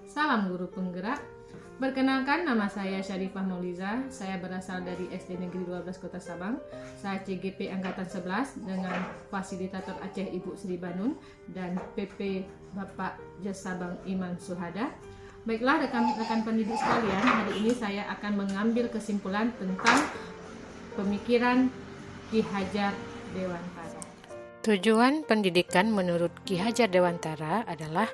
Salam guru penggerak. Perkenalkan, nama saya Syarifah Mauliza. Saya berasal dari SD Negeri 12 Kota Sabang. Saya CGP Angkatan 11 dengan Fasilitator Aceh Ibu Sri Banun dan PP Bapak Jas Sabang Iman Suhada. Baiklah rekan-rekan pendidik sekalian, hari ini saya akan mengambil kesimpulan tentang pemikiran Ki Hajar Dewantara. Tujuan pendidikan menurut Ki Hajar Dewantara adalah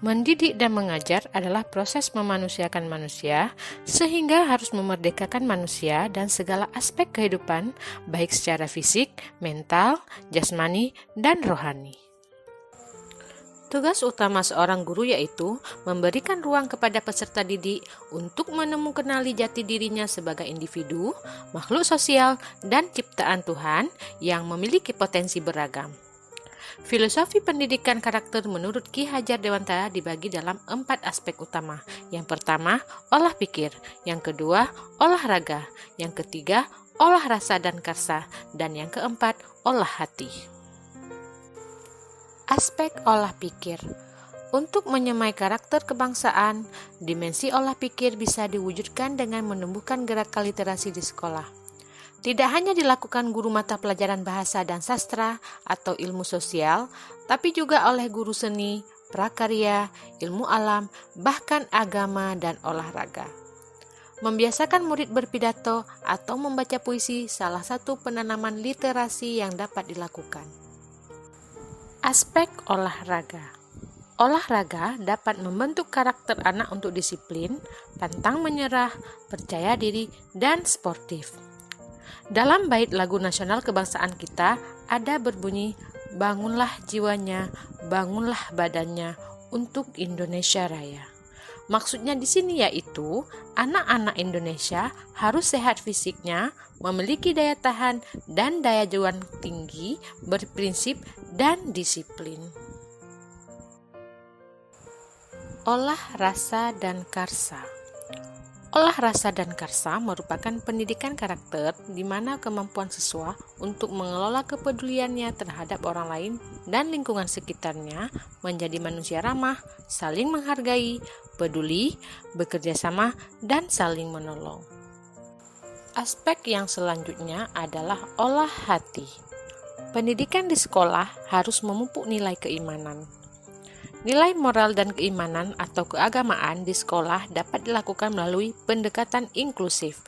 mendidik dan mengajar adalah proses memanusiakan manusia, sehingga harus memerdekakan manusia dan segala aspek kehidupan, baik secara fisik, mental, jasmani, dan rohani. Tugas utama seorang guru yaitu memberikan ruang kepada peserta didik untuk mengenali jati dirinya sebagai individu, makhluk sosial, dan ciptaan Tuhan yang memiliki potensi beragam. Filosofi pendidikan karakter menurut Ki Hajar Dewantara dibagi dalam 4 aspek utama. Yang pertama, olah pikir. Yang kedua, olahraga. Yang ketiga, olah rasa dan karsa. Dan yang keempat, olah hati. Aspek olah pikir. Untuk menyemai karakter kebangsaan, dimensi olah pikir bisa diwujudkan dengan menumbuhkan gerakan literasi di sekolah. Tidak hanya dilakukan guru mata pelajaran bahasa dan sastra atau ilmu sosial, tapi juga oleh guru seni, prakarya, ilmu alam, bahkan agama dan olahraga. Membiasakan murid berpidato atau membaca puisi salah satu penanaman literasi yang dapat dilakukan. Aspek olahraga. Olahraga dapat membentuk karakter anak untuk disiplin, pantang menyerah, percaya diri, dan sportif. Dalam bait lagu nasional kebangsaan kita ada berbunyi, bangunlah jiwanya, bangunlah badannya untuk Indonesia Raya. Maksudnya di sini yaitu anak-anak Indonesia harus sehat fisiknya, memiliki daya tahan dan daya juang tinggi, berprinsip dan disiplin. Olah rasa dan karsa. Olah rasa dan karsa merupakan pendidikan karakter di mana kemampuan siswa untuk mengelola kepeduliannya terhadap orang lain dan lingkungan sekitarnya menjadi manusia ramah, saling menghargai, peduli, bekerja sama, dan saling menolong. Aspek yang selanjutnya adalah olah hati. Pendidikan di sekolah harus memupuk nilai keimanan. Nilai moral dan keimanan atau keagamaan di sekolah dapat dilakukan melalui pendekatan inklusif.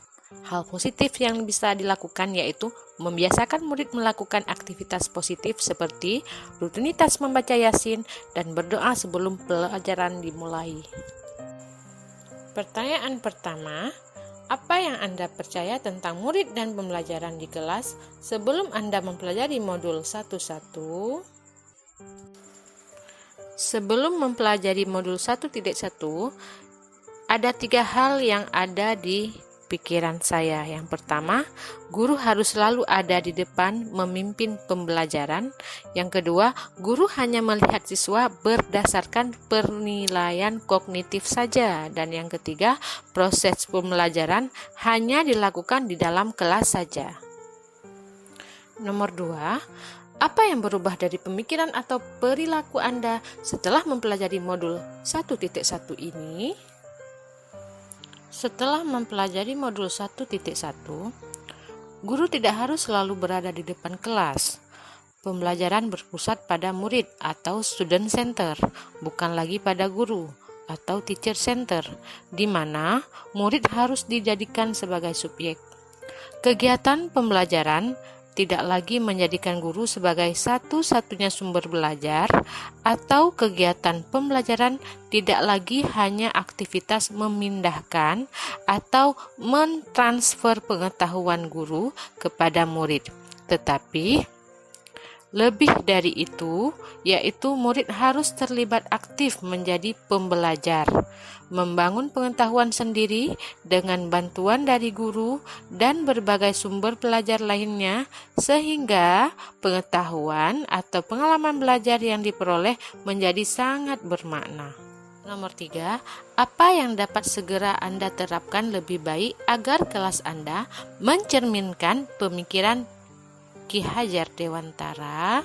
Hal positif yang bisa dilakukan yaitu membiasakan murid melakukan aktivitas positif seperti rutinitas membaca Yasin dan berdoa sebelum pelajaran dimulai. Pertanyaan pertama, apa yang Anda percaya tentang murid dan pembelajaran di kelas sebelum Anda mempelajari modul 1.1? Sebelum mempelajari modul 1.1, ada 3 hal yang ada di pikiran saya. Yang pertama, guru harus selalu ada di depan memimpin pembelajaran. Yang kedua, guru hanya melihat siswa berdasarkan penilaian kognitif saja. Dan yang ketiga, proses pembelajaran hanya dilakukan di dalam kelas saja. Nomor 2, apa yang berubah dari pemikiran atau perilaku Anda setelah mempelajari modul 1.1 ini? Setelah mempelajari modul 1.1, guru tidak harus selalu berada di depan kelas. Pembelajaran berpusat pada murid atau student center, bukan lagi pada guru atau teacher center, di mana murid harus dijadikan sebagai subjek. Kegiatan pembelajaran tidak lagi menjadikan guru sebagai satu-satunya sumber belajar, atau kegiatan pembelajaran tidak lagi hanya aktivitas memindahkan atau mentransfer pengetahuan guru kepada murid, tetapi lebih dari itu, yaitu murid harus terlibat aktif menjadi pembelajar, membangun pengetahuan sendiri dengan bantuan dari guru dan berbagai sumber belajar lainnya, sehingga pengetahuan atau pengalaman belajar yang diperoleh menjadi sangat bermakna. Nomor 3, apa yang dapat segera Anda terapkan lebih baik agar kelas Anda mencerminkan pemikiran Ki Hajar Dewantara?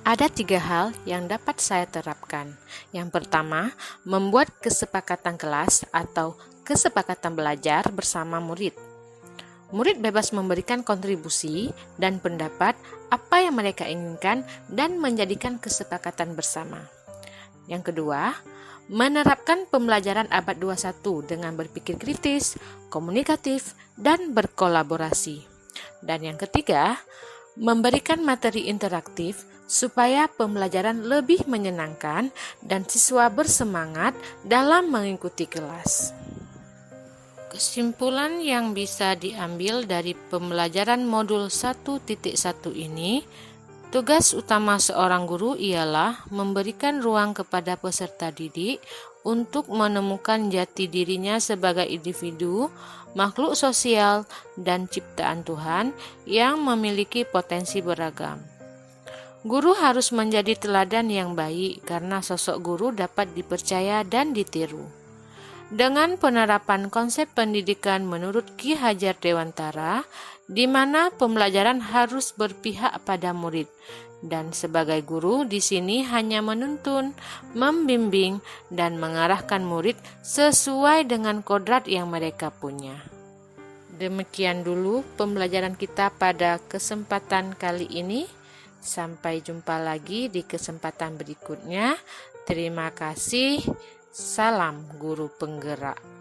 Ada 3 hal yang dapat saya terapkan. Yang pertama, membuat kesepakatan kelas atau kesepakatan belajar bersama murid. Murid bebas memberikan kontribusi dan pendapat apa yang mereka inginkan dan menjadikan kesepakatan bersama. Yang kedua, menerapkan pembelajaran abad 21 dengan berpikir kritis, komunikatif, dan berkolaborasi. Dan yang ketiga, memberikan materi interaktif supaya pembelajaran lebih menyenangkan dan siswa bersemangat dalam mengikuti kelas. Kesimpulan yang bisa diambil dari pembelajaran modul 1.1 ini, tugas utama seorang guru ialah memberikan ruang kepada peserta didik untuk menemukan jati dirinya sebagai individu, makhluk sosial, dan ciptaan Tuhan yang memiliki potensi beragam. Guru harus menjadi teladan yang baik karena sosok guru dapat dipercaya dan ditiru. Dengan penerapan konsep pendidikan menurut Ki Hajar Dewantara, di mana pembelajaran harus berpihak pada murid, dan sebagai guru di sini hanya menuntun, membimbing, dan mengarahkan murid sesuai dengan kodrat yang mereka punya. Demikian dulu pembelajaran kita pada kesempatan kali ini. Sampai jumpa lagi di kesempatan berikutnya. Terima kasih. Salam guru penggerak.